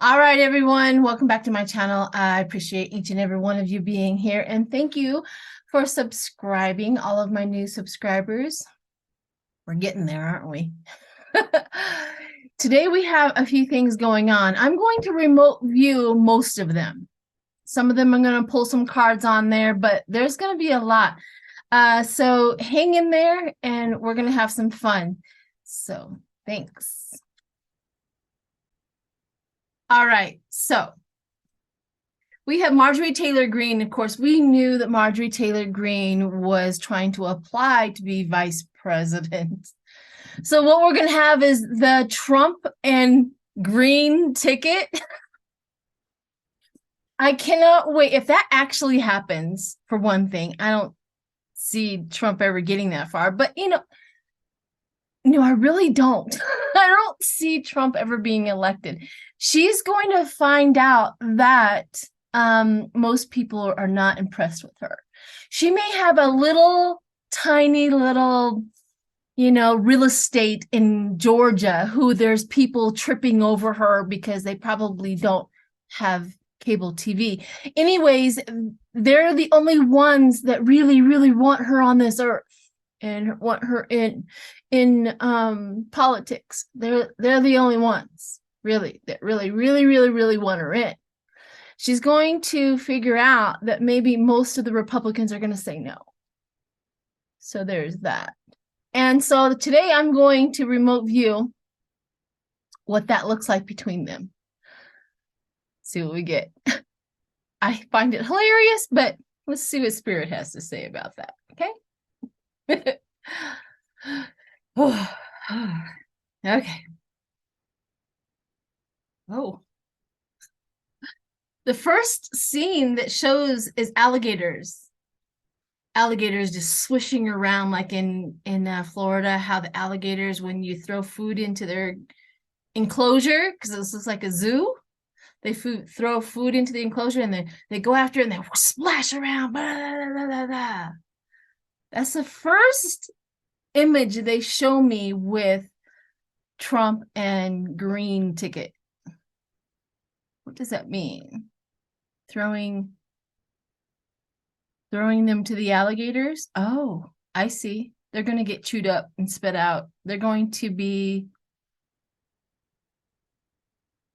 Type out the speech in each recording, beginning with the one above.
All right, everyone, welcome back to my channel. I appreciate each and every one of you being here, and thank you for subscribing, all of my new subscribers. We're getting there, aren't we? Today we have a few things going on. I'm going to remote view most of them. Some of them I'm going to pull some cards on there, but there's going to be a lot. So hang in there and we're going to have some fun. So thanks. All right, so we have Marjorie Taylor Greene. Of course, we knew that Marjorie Taylor Greene was trying to apply to be vice president. So what we're going to have is the Trump and Greene ticket. I cannot wait. If that actually happens, for one thing, I don't see Trump ever getting that far. But, no, I really don't. I don't see Trump ever being elected. She's going to find out that most people are not impressed with her. She may have a little tiny little, real estate in Georgia who there's people tripping over her because they probably don't have cable TV. Anyways, they're the only ones that really, really want her on this earth and want her in politics. They're the only ones really that really want her in. She's going to figure out that maybe most of the Republicans are going to say no. So there's that. And so today I'm going to remote view what that looks like between them. See what we get. I find it hilarious, but let's see what Spirit has to say about that. Okay. Okay. Oh. The first scene that shows is alligators. Alligators just swishing around like in Florida, how the alligators, when you throw food into their enclosure, because this looks like a zoo, they throw food into the enclosure and they go after it and they splash around. Blah, blah, blah, blah. That's the first image they show me with Trump and Greene ticket. What does that mean? Throwing them to the alligators? Oh, I see. They're going to get chewed up and spit out. They're going to be,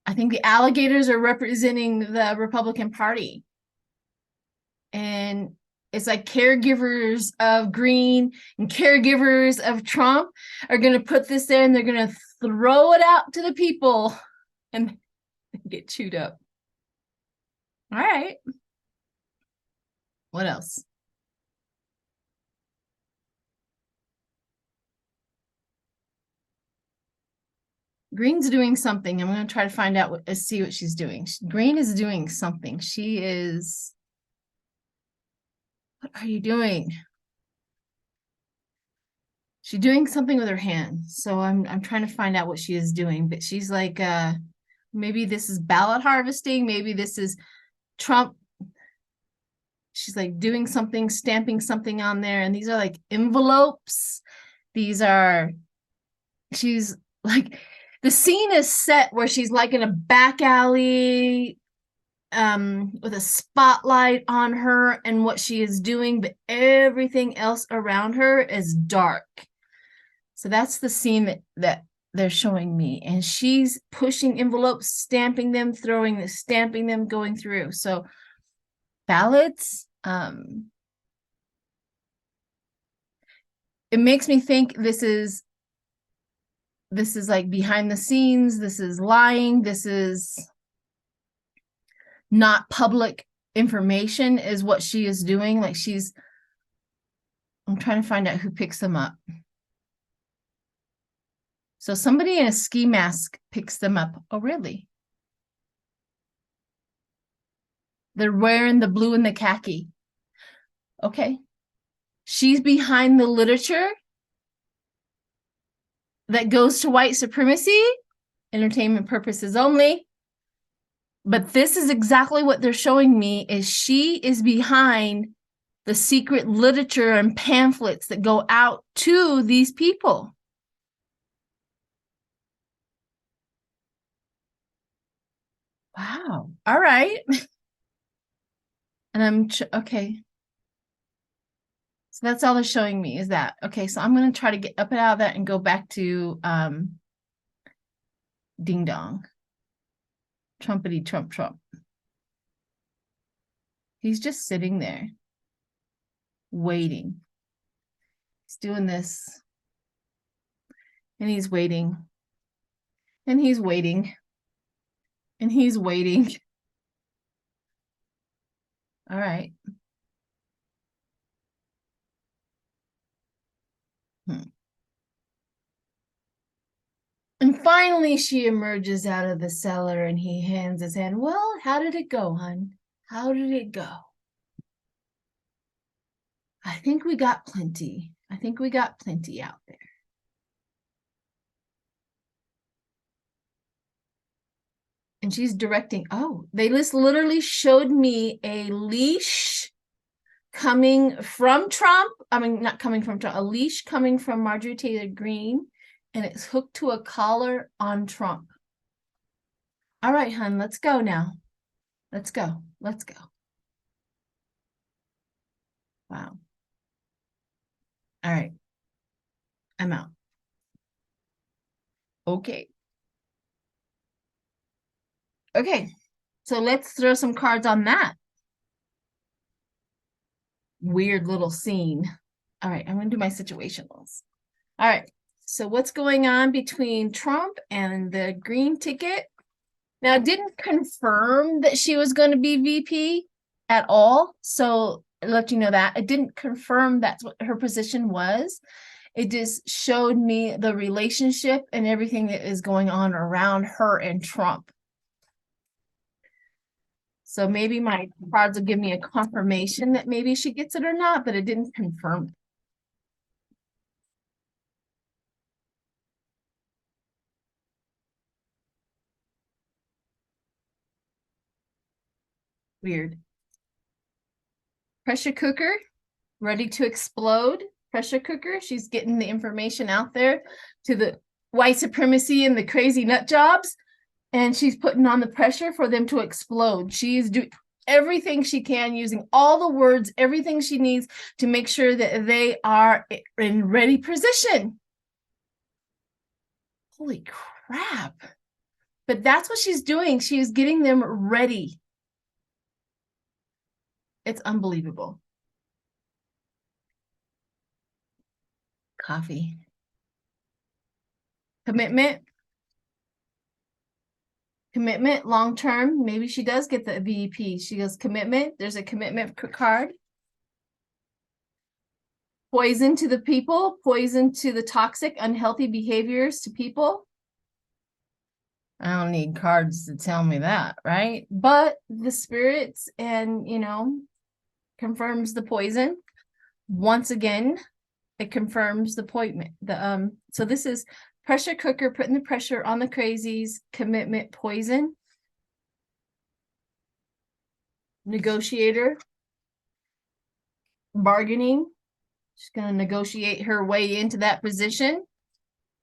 I think the alligators are representing the Republican Party. And it's like caregivers of Greene and caregivers of Trump are going to put this there and they're going to throw it out to the people and get chewed up. All right. What else? Greene's doing something. I'm going to try to find out see what she's doing. Greene is doing something. She is. What are you doing? She's doing something with her hand. So I'm trying to find out what she is doing. But she's like, maybe this is ballot harvesting. Maybe this is Trump. She's like doing something, stamping something on there. And these are like envelopes. She's like, the scene is set where she's like in a back alley with a spotlight on her and what she is doing, but everything else around her is dark. So that's the scene that they're showing me. And she's pushing envelopes, stamping them, stamping them, going through. So ballots, it makes me think this is like behind the scenes. This is lying. This is not public information is what she is doing. Like I'm trying to find out who picks them up. So somebody in a ski mask picks them up. Oh, really? They're wearing the blue and the khaki. Okay. She's behind the literature that goes to white supremacy, entertainment purposes only. But this is exactly what they're showing me is she is behind the secret literature and pamphlets that go out to these people. Wow. All right. And I'm okay. So that's all they're showing me is that. Okay, so I'm going to try to get up and out of that and go back to ding dong. Trumpety Trump Trump. He's just sitting there waiting. He's doing this. And he's waiting. And he's waiting. And he's waiting. All right. And finally, she emerges out of the cellar and he hands his hand. Well, how did it go, hon? How did it go? I think we got plenty. I think we got plenty out there. And she's directing. Oh, they just literally showed me a leash coming from Trump. I mean, not coming from Trump, a leash coming from Marjorie Taylor Greene, and it's hooked to a collar on Trump. All right, hon, let's go now. Let's go. Let's go. Wow. All right. I'm out. Okay. Okay. So let's throw some cards on that weird little scene. All right. I'm going to do my situationals. All right. So what's going on between Trump and the green ticket? Now, it didn't confirm that she was going to be VP at all. So I'll let you know that. It didn't confirm that's what her position was. It just showed me the relationship and everything that is going on around her and Trump. So maybe my cards will give me a confirmation that maybe she gets it or not, but it didn't confirm it. Weird. Pressure cooker, ready to explode. Pressure cooker. She's getting the information out there to the white supremacy and the crazy nut jobs. And she's putting on the pressure for them to explode. She's doing everything she can, using all the words, everything she needs to make sure that they are in ready position. Holy crap. But that's what she's doing. She's getting them ready. It's unbelievable. Coffee. Commitment. Commitment, long term. Maybe she does get the VEP. She goes commitment. There's a commitment card. Poison to the people. Poison to the toxic, unhealthy behaviors to people. I don't need cards to tell me that, right? But the spirits and, confirms the poison. Once again, it confirms the appointment. So this is pressure cooker, putting the pressure on the crazies, commitment, poison. Negotiator, bargaining. She's going to negotiate her way into that position.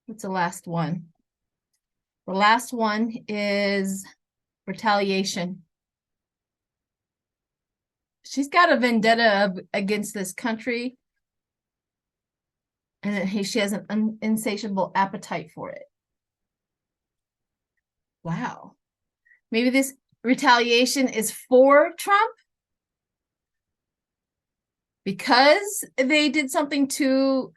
What's the last one? The last one is retaliation. She's got a vendetta against this country, and she has an insatiable appetite for it. Wow. Maybe this retaliation is for Trump because they did something to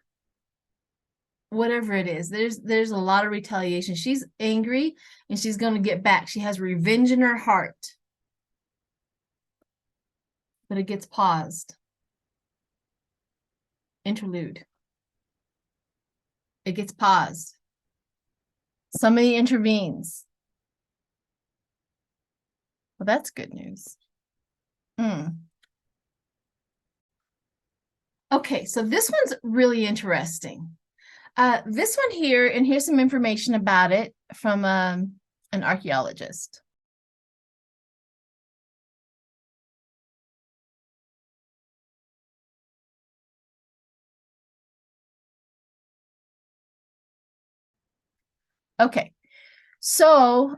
whatever it is. There's a lot of retaliation. She's angry and she's going to get back. She has revenge in her heart. But it gets paused. Interlude. It gets paused. Somebody intervenes. Well, that's good news. Okay, so this one's really interesting. This one here, and here's some information about it from an archaeologist. Okay, so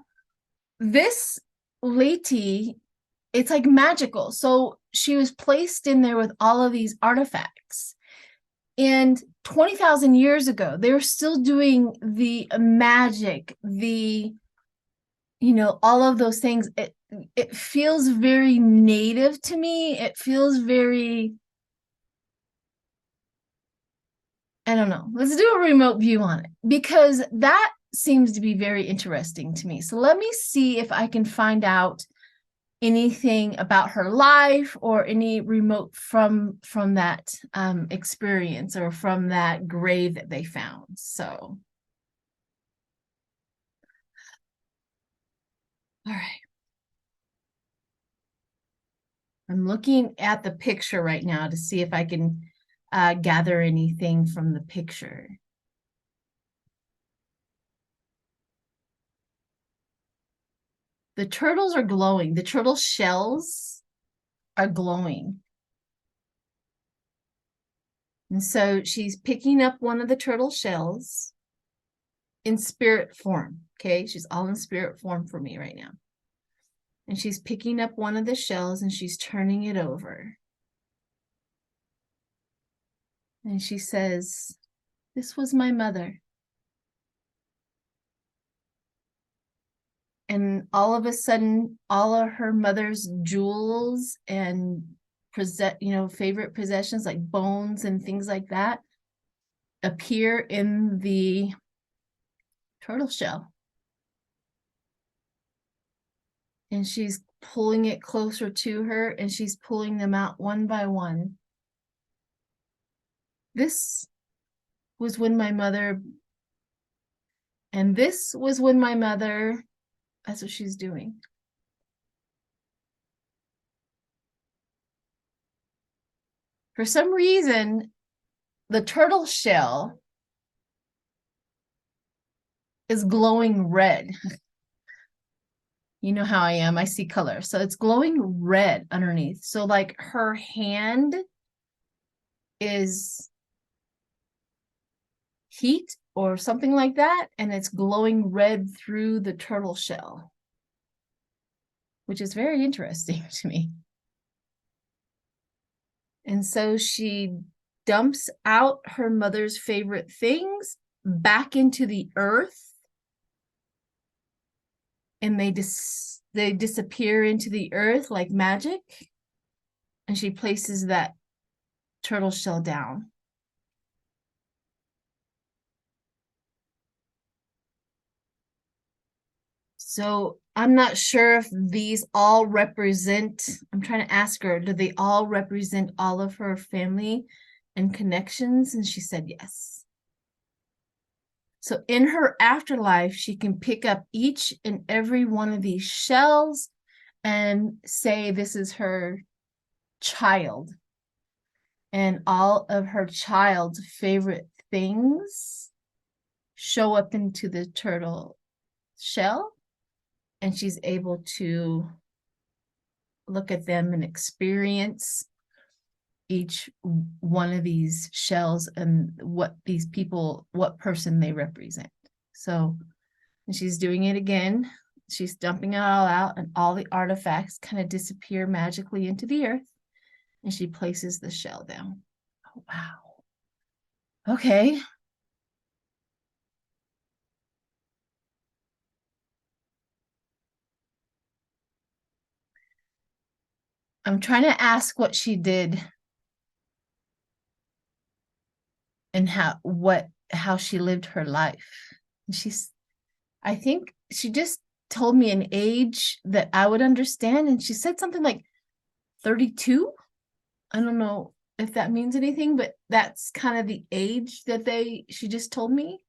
this Latey, it's like magical. So she was placed in there with all of these artifacts. And 20,000 years ago, they were still doing the magic, all of those things. It feels very native to me. It feels very, I don't know. Let's do a remote view on it because that seems to be very interesting to me. So let me see if I can find out anything about her life or any remote from that experience or from that grave that they found. So, all right. I'm looking at the picture right now to see if I can gather anything from the picture. The turtles are glowing. The turtle shells are glowing. And so she's picking up one of the turtle shells in spirit form. Okay, she's all in spirit form for me right now. And she's picking up one of the shells and she's turning it over. And she says, "This was my mother." And all of a sudden, all of her mother's jewels and favorite possessions like bones and things like that appear in the turtle shell. And she's pulling it closer to her and she's pulling them out one by one. This was when my mother, and this was when my mother, that's what she's doing. For some reason, the turtle shell is glowing red. You know how I am, I see color. So it's glowing red underneath. So like her hand is heat or something like that, and it's glowing red through the turtle shell, which is very interesting to me. And so she dumps out her mother's favorite things back into the earth, and they disappear into the earth like magic. And she places that turtle shell down. So I'm not sure if these all represent, I'm trying to ask her, do they all represent all of her family and connections? And she said yes. So in her afterlife, she can pick up each and every one of these shells and say this is her child. And all of her child's favorite things show up into the turtle shell. And she's able to look at them and experience each one of these shells and what these people, what person they represent. So, and she's doing it again. She's dumping it all out, and all the artifacts kind of disappear magically into the earth. And she places the shell down. Oh, wow. Okay. I'm trying to ask what she did and how she lived her life. And I think she just told me an age that I would understand, and she said something like 32. I don't know if that means anything, but that's kind of the age that she just told me.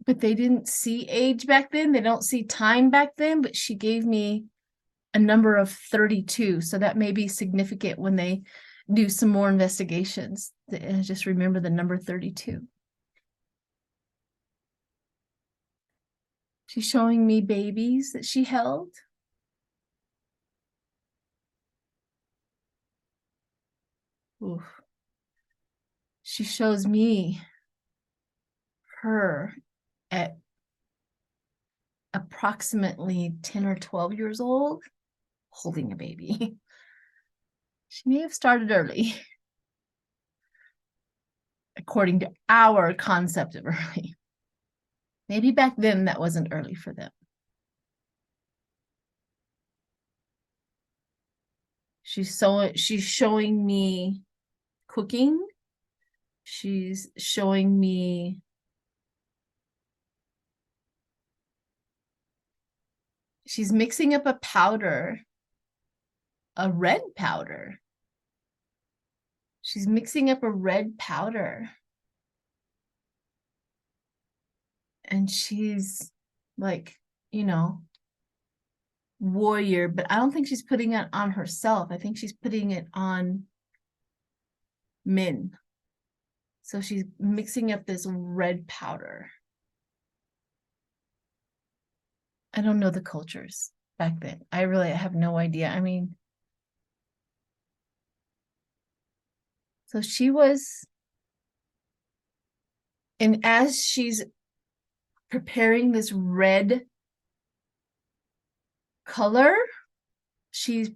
But they didn't see age back then. They don't see time back then, but she gave me a number of 32. So that may be significant when they do some more investigations. I just remember the number 32. She's showing me babies that she held. Oof. She shows me her at approximately 10 or 12 years old holding a baby. She may have started early, according to our concept of early. Maybe back then that wasn't early for them. She's showing me cooking. She's showing me she's mixing up a powder, a red powder. She's mixing up a red powder. And she's like, you know, warrior, but I don't think she's putting it on herself. I think she's putting it on men. So she's mixing up this red powder. I don't know the cultures back then. I really have no idea. I mean, so she was, and as she's preparing this red color, she's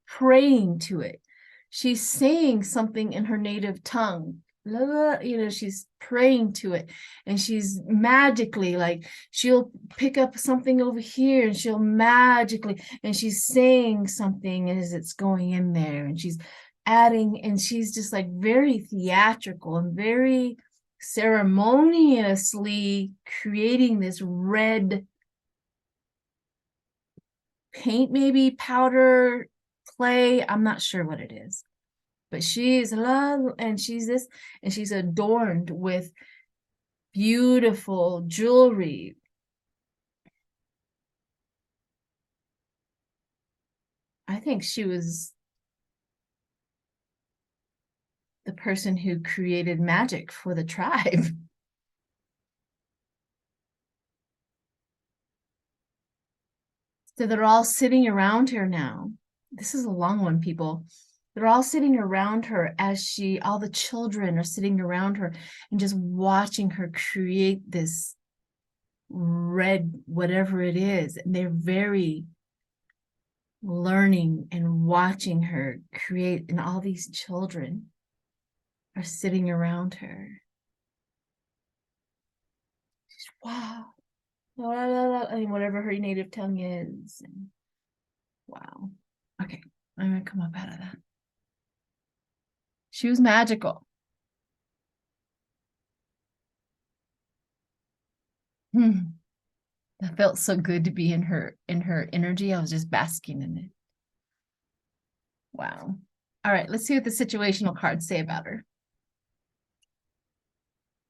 praying to it. She's saying something in her native tongue. You know, she's praying to it, and she's magically, like, she'll pick up something over here and she'll magically, and she's saying something as it's going in there, and she's adding, and she's just like very theatrical and very ceremoniously creating this red paint, maybe powder, clay. I'm not sure what it is, but she's love, and she's this, and she's adorned with beautiful jewelry. I think she was the person who created magic for the tribe. So they're all sitting around her now. This is a long one, people. They're all sitting around her as all the children are sitting around her and just watching her create this red, whatever it is. And they're very learning and watching her create, and all these children are sitting around her. Wow. And whatever her native tongue is. And wow. Okay, I'm gonna come up out of that. She was magical. That felt so good to be in her energy. I was just basking in it. Wow. All right, let's see what the situational cards say about her.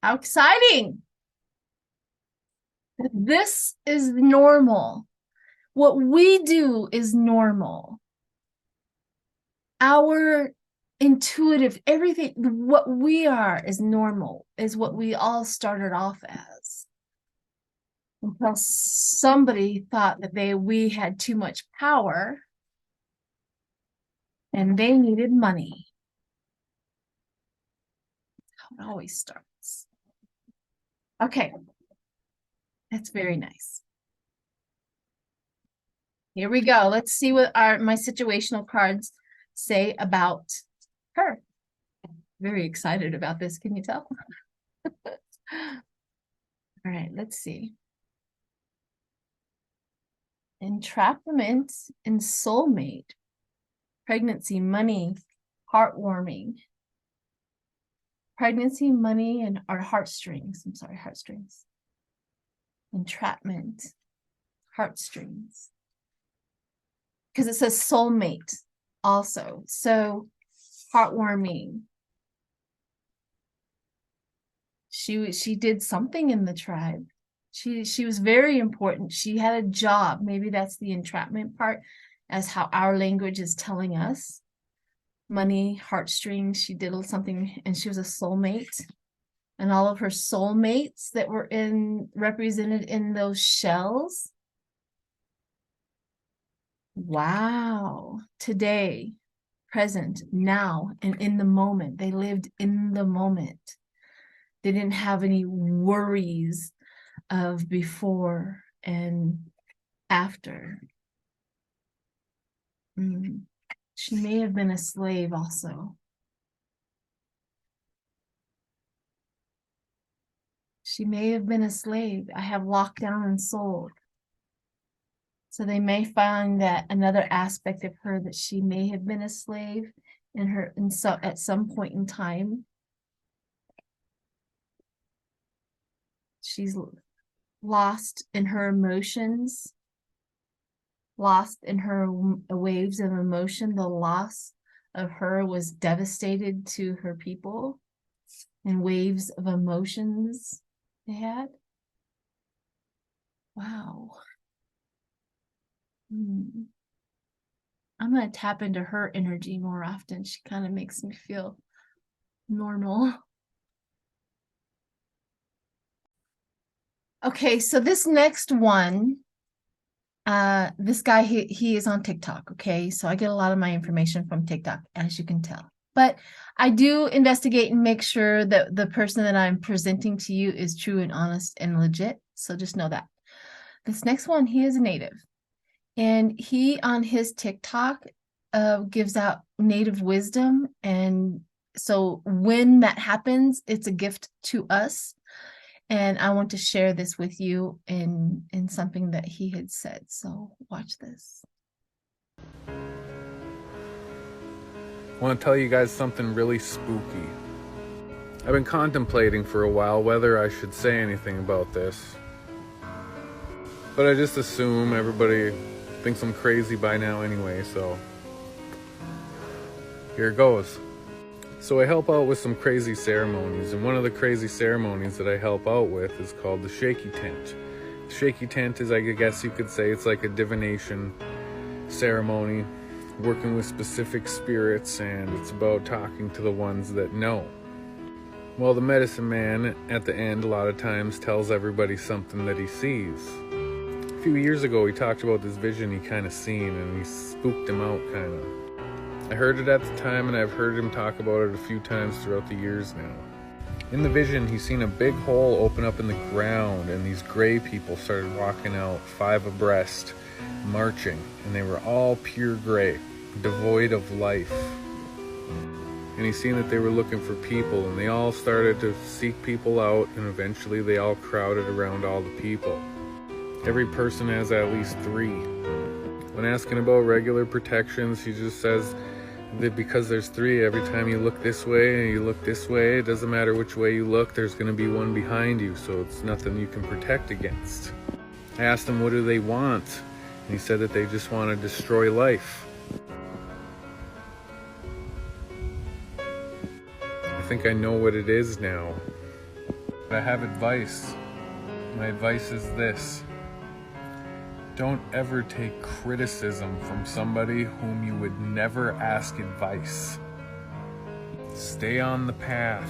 How exciting! This is normal. What we do is normal. Our intuitive, everything, what we are is normal, is what we all started off as. Until somebody thought that we had too much power and they needed money. That's how it always starts. Okay. That's very nice. Here we go. Let's see what my situational cards say about her. Very excited about this. Can you tell? All right, let's see. Entrapment and soulmate. Pregnancy, money, heartwarming. Pregnancy, money, and our heartstrings. I'm sorry, heartstrings. Entrapment, heartstrings. Because it says soulmate also. So heartwarming. She did something in the tribe. She was very important. She had a job. Maybe that's the entrapment part, as how our language is telling us. Money, heartstrings. She did something, and she was a soulmate. And all of her soulmates that were represented in those shells. Wow. Today, present, now, and in the moment. They lived in the moment. They didn't have any worries of before and after. She may have been a slave also. She may have been a slave. I have locked down and sold. So they may find that another aspect of her, that she may have been a slave at some point in time. She's lost in her emotions, lost in her waves of emotion. The loss of her was devastated to her people, and waves of emotions they had. Wow. I'm going to tap into her energy more often. She kind of makes me feel normal. Okay, so this next one, this guy, he is on TikTok, okay? So I get a lot of my information from TikTok, as you can tell. But I do investigate and make sure that the person that I'm presenting to you is true and honest and legit. So just know that. This next one, he is a native. And he, on his TikTok, gives out native wisdom. And so when that happens, it's a gift to us. And I want to share this with you in something that he had said. So watch this. I want to tell you guys something really spooky. I've been contemplating for a while whether I should say anything about this. But I just assume everybody thinks I'm crazy by now anyway, so here it goes. So I help out with some crazy ceremonies, and one of the crazy ceremonies that I help out with is called the shaky tent. The shaky tent is, I guess you could say, it's like a divination ceremony, working with specific spirits, and it's about talking to the ones that know. Well, the medicine man at the end a lot of times tells everybody something that he sees. A few years ago he talked about this vision he kind of seen, and he spooked him out kind of. I heard it at the time, and I've heard him talk about it a few times throughout the years now. In the vision, he seen a big hole open up in the ground, and these gray people started walking out, 5 abreast, marching, and they were all pure gray, devoid of life. And he seen that they were looking for people, and they all started to seek people out, and eventually they all crowded around all the people. Every person has at least 3. When asking about regular protections, he just says that because there's 3, every time you look this way and you look this way, it doesn't matter which way you look, there's going to be one behind you, so it's nothing you can protect against. I asked him, what do they want? And he said that they just want to destroy life. I think I know what it is now. But I have advice. My advice is this. Don't ever take criticism from somebody whom you would never ask advice. Stay on the path.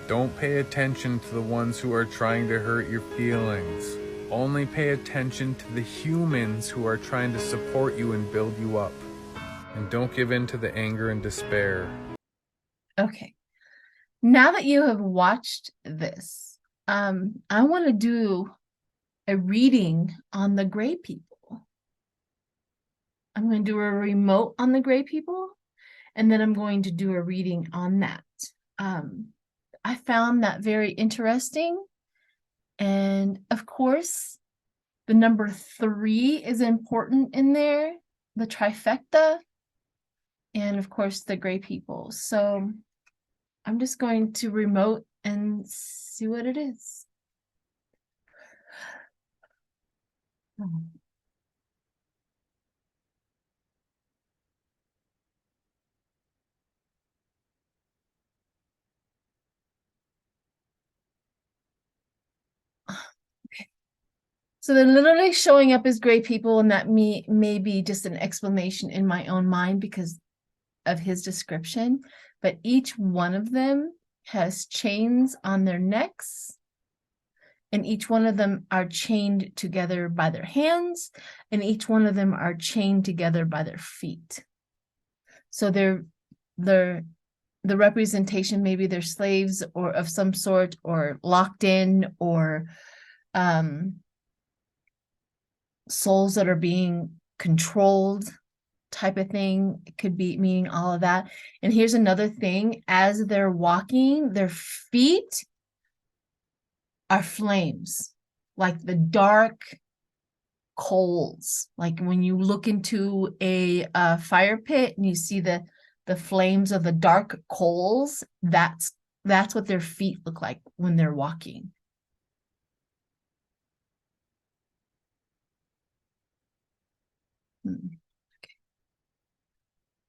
Don't pay attention to the ones who are trying to hurt your feelings. Only pay attention to the humans who are trying to support you and build you up. And don't give in to the anger and despair. Okay. Now that you have watched this, I want to do a reading on the gray people. I'm going to do a remote on the gray people, and then I'm going to do a reading on that. I found that very interesting. And of course, the number 3 is important in there, the trifecta, and of course, the gray people. So I'm just going to remote and see what it is. Okay. So they're literally showing up as gray people, and that may be just an explanation in my own mind because of his description. But each one of them has chains on their necks, and each one of them are chained together by their hands, and each one of them are chained together by their feet. So they're the representation, maybe they're slaves or of some sort, or locked in, or souls that are being controlled type of thing. It could be meaning all of that. And here's another thing: as they're walking, their feet are flames, like the dark coals. Like when you look into a fire pit and you see the flames of the dark coals, that's what their feet look like when they're walking. Okay.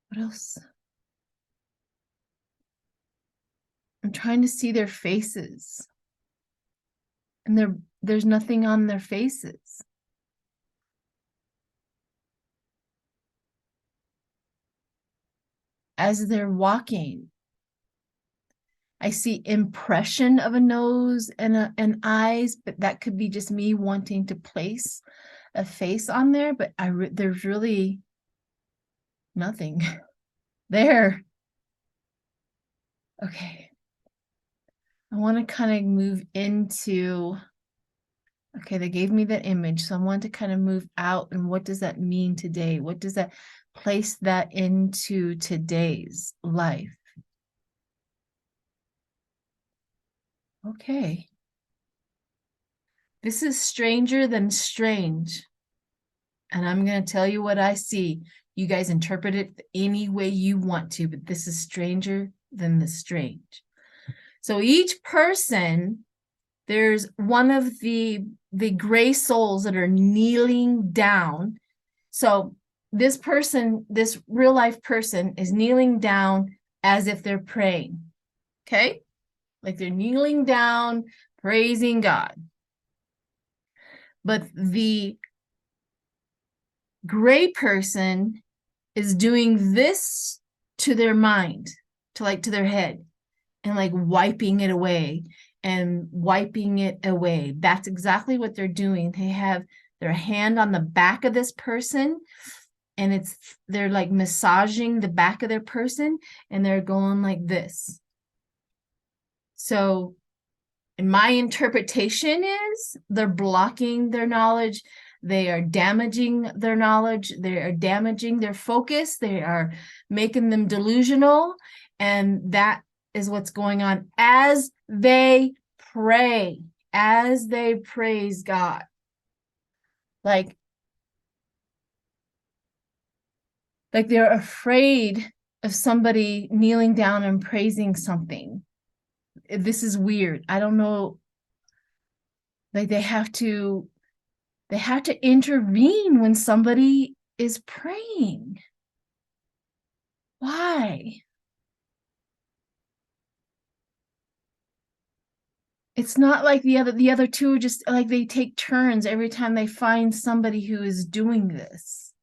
What else? I'm trying to see their faces, and there's nothing on their faces. As they're walking, I see impression of a nose and eyes, but that could be just me wanting to place a face on there. But there's really nothing there. Okay. I want to kind of move into, okay, they gave me that image, so I want to kind of move out. And what does that mean today? What does that place that into today's life? Okay. This is stranger than strange. And I'm going to tell you what I see. You guys interpret it any way you want to, but this is stranger than the strange. So each person, there's one of the gray souls that are kneeling down. So this person, this real life person, is kneeling down as if they're praying. Okay? Like they're kneeling down, praising God. But the gray person is doing this to their mind, to their head, and like wiping it away and wiping it away. That's exactly what they're doing. They have their hand on the back of this person, and they're like massaging the back of their person, and they're going like this. So my interpretation is they're blocking their knowledge. They are damaging their knowledge. They are damaging their focus. They are making them delusional. And that is what's going on as they pray, as they praise God. Like they're afraid of somebody kneeling down and praising something. This is weird. I don't know. Like they have to intervene when somebody is praying. Why? It's not like the other two, just like they take turns every time they find somebody who is doing this.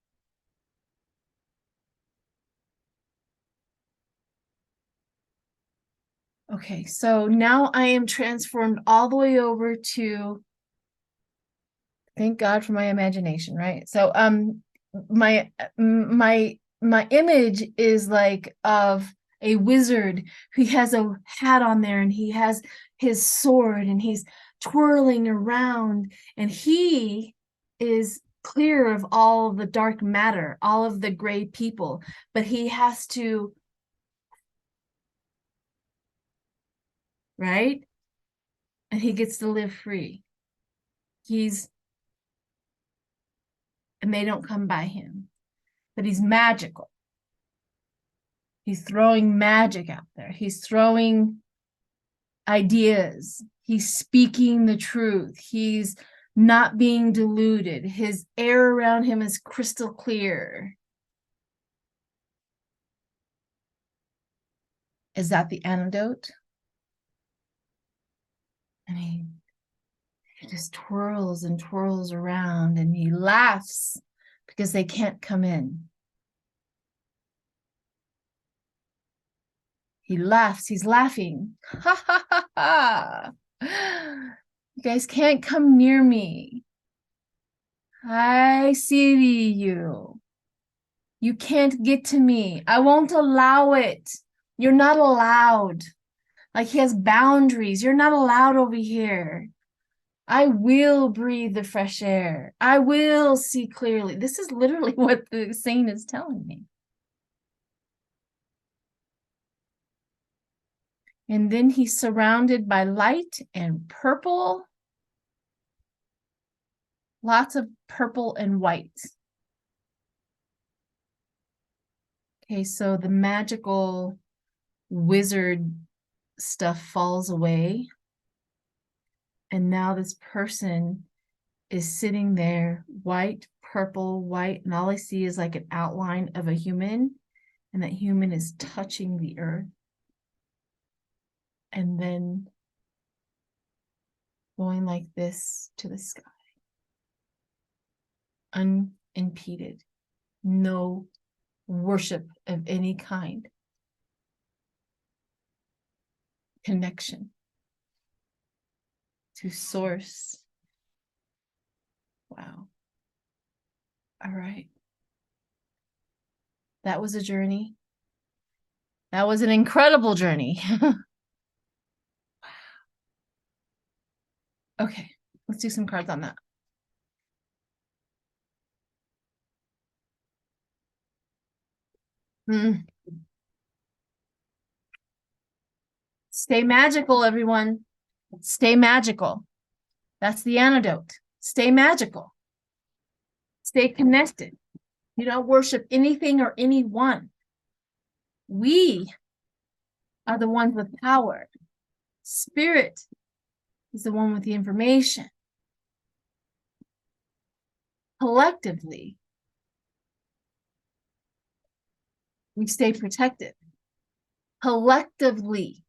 Okay, so now I am transformed all the way over to, thank God for my imagination, right? So my image is like of a wizard who has a hat on there, and he has his sword, and he's twirling around, and he is clear of all of the dark matter, all of the gray people, but he has to, right? And he gets to live free. And they don't come by him, but he's magical. He's throwing magic out there. He's throwing ideas. He's speaking the truth. He's not being deluded. His air around him is crystal clear. Is that the antidote? And he just twirls and twirls around, and he laughs because they can't come in. He laughs. He's laughing. Ha ha ha ha. You guys can't come near me. I see you. You can't get to me. I won't allow it. You're not allowed. Like he has boundaries. You're not allowed over here. I will breathe the fresh air. I will see clearly. This is literally what the saint is telling me. And then he's surrounded by light and purple. Lots of purple and white. Okay, so the magical wizard stuff falls away. And now this person is sitting there, white, purple, white, and all I see is like an outline of a human, and that human is touching the earth. And then going like this to the sky. Unimpeded. No worship of any kind. Connection to source. Wow. All right. That was a journey. That was an incredible journey. Okay, let's do some cards on that. Stay magical, everyone. Stay magical. That's the antidote. Stay magical. Stay connected. You don't worship anything or anyone. We are the ones with power. Spirit is the one with the information. Collectively, we stay protected. Collectively,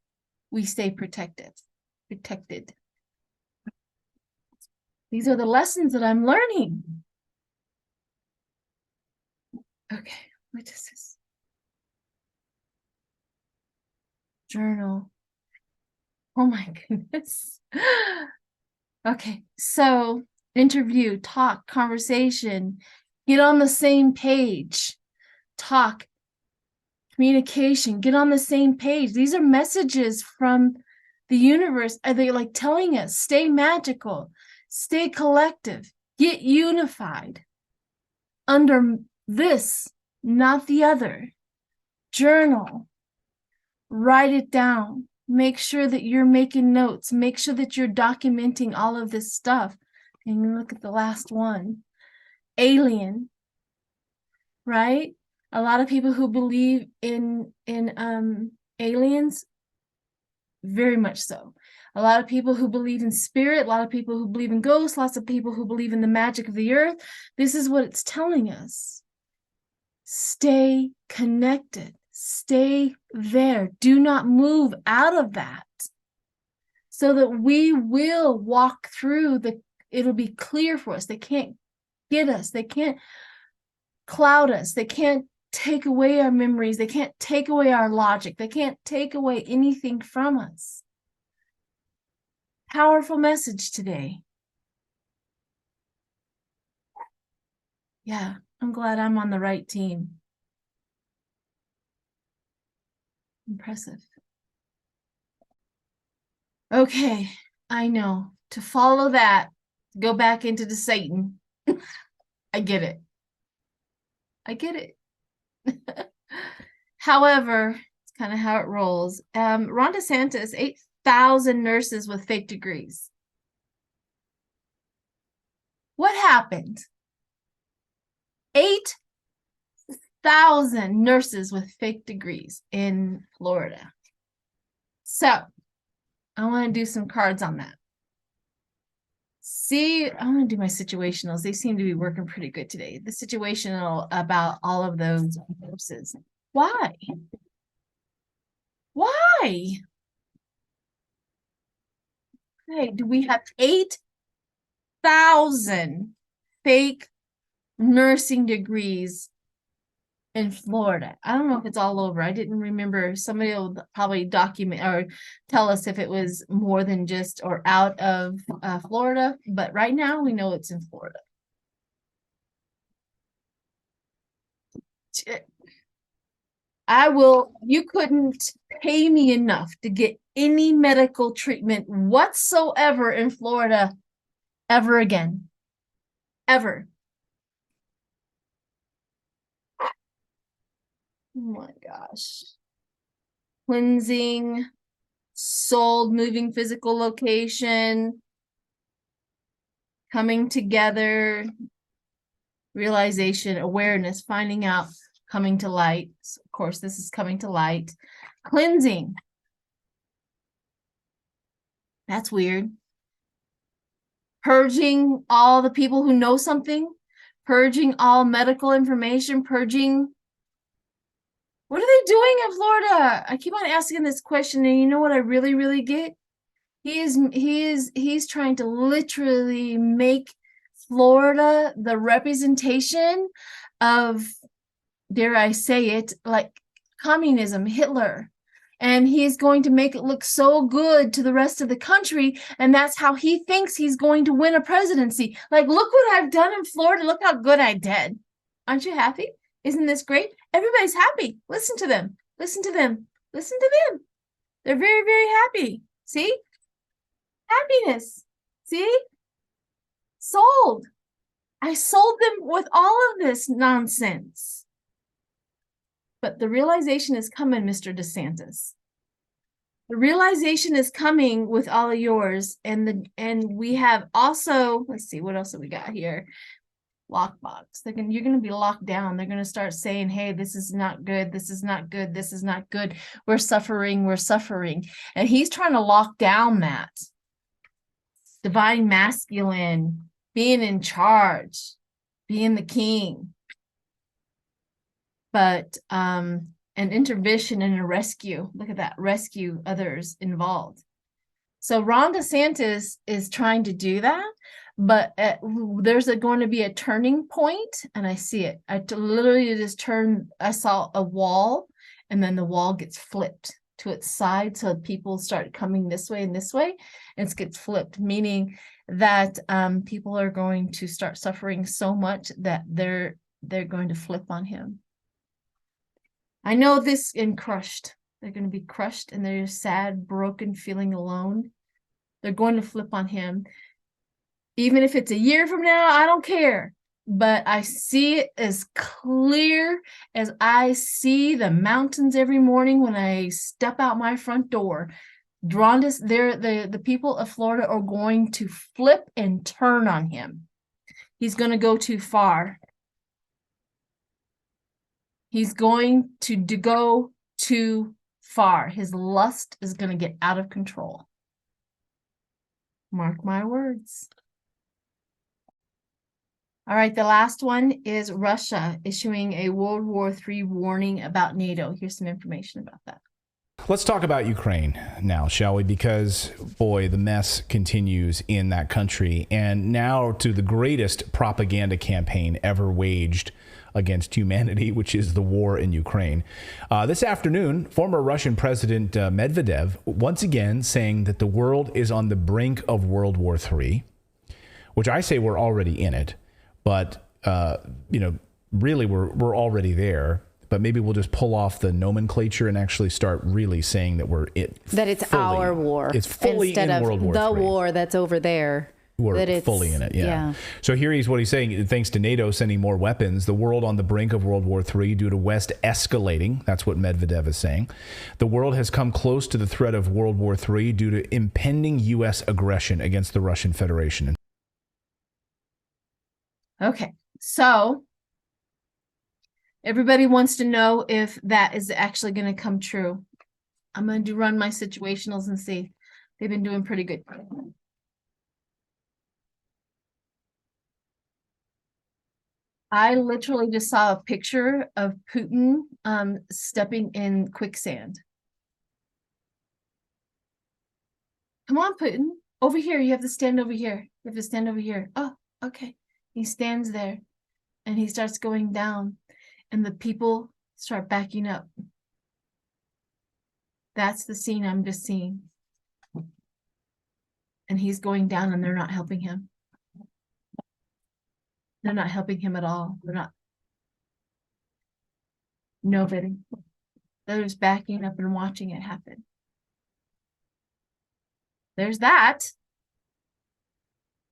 we stay protected. These are the lessons that I'm learning. Okay, what is this? Journal. Oh my goodness. Okay, so interview, talk, conversation, get on the same page, talk, communication, get on the same page. These are messages from the universe. Are they like telling us, stay magical, stay collective, get unified under this, not the other. Journal, write it down. Make sure that you're making notes. Make sure that you're documenting all of this stuff. And look at the last one. Alien, right? A lot of people who believe in aliens, very much so. A lot of people who believe in spirit, a lot of people who believe in ghosts, lots of people who believe in the magic of the earth. This is what it's telling us. Stay connected. Stay there. Do not move out of that, so that we will walk through it'll be clear for us. They can't get us. They can't cloud us. They can't take away our memories. They can't take away our logic. They can't take away anything from us. Powerful message today. Yeah, I'm glad I'm on the right team. Impressive. Okay, I know. To follow that, go back into the Satan. I get it. I get it. However, it's kind of how it rolls. Ron DeSantis, 8,000 nurses with fake degrees. What happened? 8,000 nurses with fake degrees in Florida. So I want to do some cards on that. See, I want to do my situationals. They seem to be working pretty good today. The situational about all of those nurses. Why? Why? Okay, do we have 8,000 fake nursing degrees in Florida? I don't know if it's all over. I didn't remember. Somebody will probably document or tell us if it was more than just or out of Florida. But right now we know it's in Florida. You couldn't pay me enough to get any medical treatment whatsoever in Florida ever again. Ever. Oh my gosh. Cleansing, soul moving physical location, coming together, realization, awareness, finding out, coming to light. So of course, this is coming to light. Cleansing. That's weird. Purging all the people who know something, purging all medical information, purging. What are they doing in Florida? I keep on asking this question, and you know what I really, really get? He's trying to literally make Florida the representation of, dare I say it, like communism, Hitler. And he's going to make it look so good to the rest of the country. And that's how he thinks he's going to win a presidency. Like, look what I've done in Florida. Look how good I did. Aren't you happy? Isn't this great? Everybody's happy. Listen to them. Listen to them. Listen to them. They're very, very happy. See? Happiness. See? Sold. I sold them with all of this nonsense. But the realization is coming, Mr. DeSantis. The realization is coming with all of yours. And we have also, let's see, what else have we got here? Lockbox. You're going to be locked down. They're going to start saying, hey, this is not good. This is not good. This is not good. We're suffering. We're suffering. And he's trying to lock down that. Divine masculine, being in charge, being the king. But an intervention and a rescue. Look at that. Rescue others involved. So Ron DeSantis is trying to do that. But there's going to be a turning point, and I see it. I literally just turned, I saw a wall, and then the wall gets flipped to its side, so people start coming this way, and it gets flipped, meaning that people are going to start suffering so much that they're going to flip on him. I know this, and crushed. They're going to be crushed, and they're sad, broken, feeling alone. They're going to flip on him. Even if it's a year from now, I don't care. But I see it as clear as I see the mountains every morning when I step out my front door. The people of Florida are going to flip and turn on him. He's going to go too far. He's going to go too far. His lust is going to get out of control. Mark my words. All right, the last one is Russia issuing a World War III warning about NATO. Here's some information about that. Let's talk about Ukraine now, shall we? Because, boy, the mess continues in that country. And now to the greatest propaganda campaign ever waged against humanity, which is the war in Ukraine. This afternoon, former Russian President Medvedev once again saying that the world is on the brink of World War III, which I say we're already in it. But, really, we're already there. But maybe we'll just pull off the nomenclature and actually start really saying that it's fully, our war. It's fully instead in of World War the III. War that's over there. We're fully in it, yeah. So here's what he's saying. Thanks to NATO sending more weapons, the world on the brink of World War III due to West escalating. That's what Medvedev is saying. The world has come close to the threat of World War III due to impending U.S. aggression against the Russian Federation. Okay, so everybody wants to know if that is actually going to come true. I'm going to run my situationals and see. They've been doing pretty good. I literally just saw a picture of Putin stepping in quicksand. Come on, Putin. Over here. You have to stand over here. You have to stand over here. Oh, okay. He stands there and he starts going down and the people start backing up. That's the scene I'm just seeing. And he's going down and they're not helping him. They're not helping him at all. They're not. Nobody. They're just backing up and watching it happen. There's that.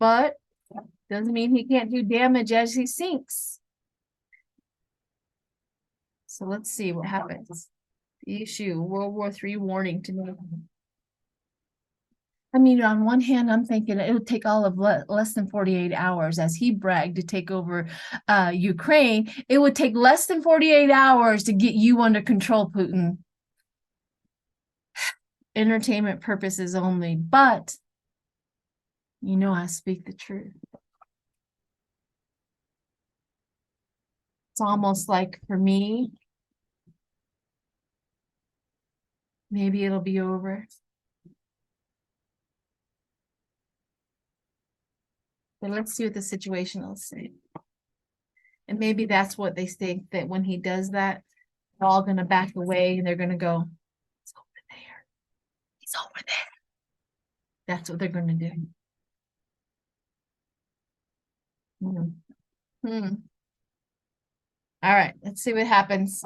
But Doesn't mean he can't do damage as he sinks. So let's see what happens. The issue, World War III warning to me. I mean, on one hand, I'm thinking it would take all of less than 48 hours, as he bragged, to take over Ukraine. It would take less than 48 hours to get you under control, Putin. Entertainment purposes only, but you know I speak the truth. It's almost like for me, maybe it'll be over. But let's see what the situational say. And maybe that's what they think, that when he does that, they're all going to back away and they're going to go, he's over there. He's over there. That's what they're going to do. All right, let's see what happens.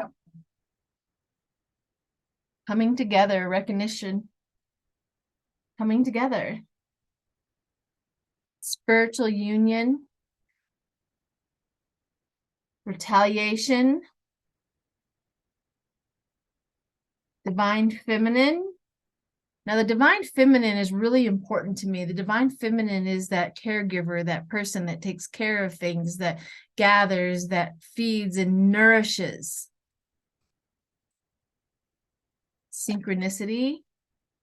Coming together, recognition. Coming together. Spiritual union. Retaliation. Divine feminine. Now, the divine feminine is really important to me. The divine feminine is that caregiver, that person that takes care of things, that gathers, that feeds and nourishes. Synchronicity.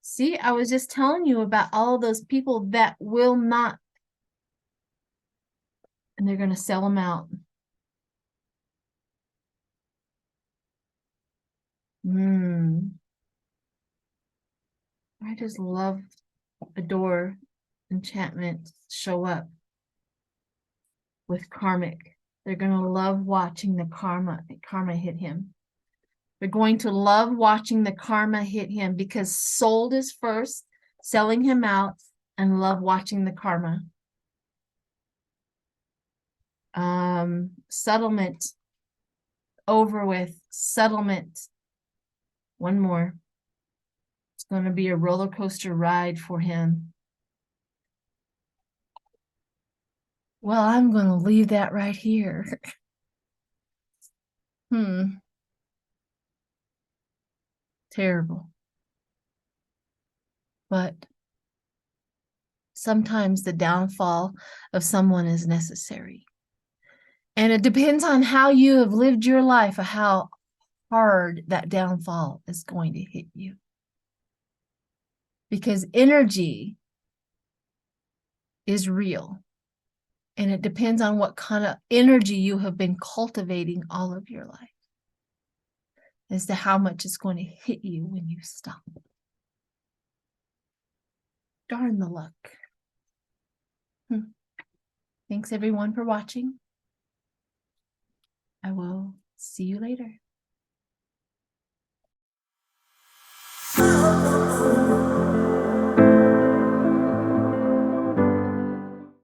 See, I was just telling you about all those people that will not, and they're going to sell them out. I just love, adore, enchantment show up with karmic. They're going to love watching the karma hit him. They're going to love watching the karma hit him because sold is first, selling him out, and love watching the karma. Settlement, over with, settlement. One more. It's going to be a roller coaster ride for him. Well, I'm going to leave that right here. Terrible. But sometimes the downfall of someone is necessary. And it depends on how you have lived your life, or how hard that downfall is going to hit you. Because energy is real. And it depends on what kind of energy you have been cultivating all of your life as to how much it's going to hit you when you stop. Darn the luck. Thanks everyone for watching. I will see you later.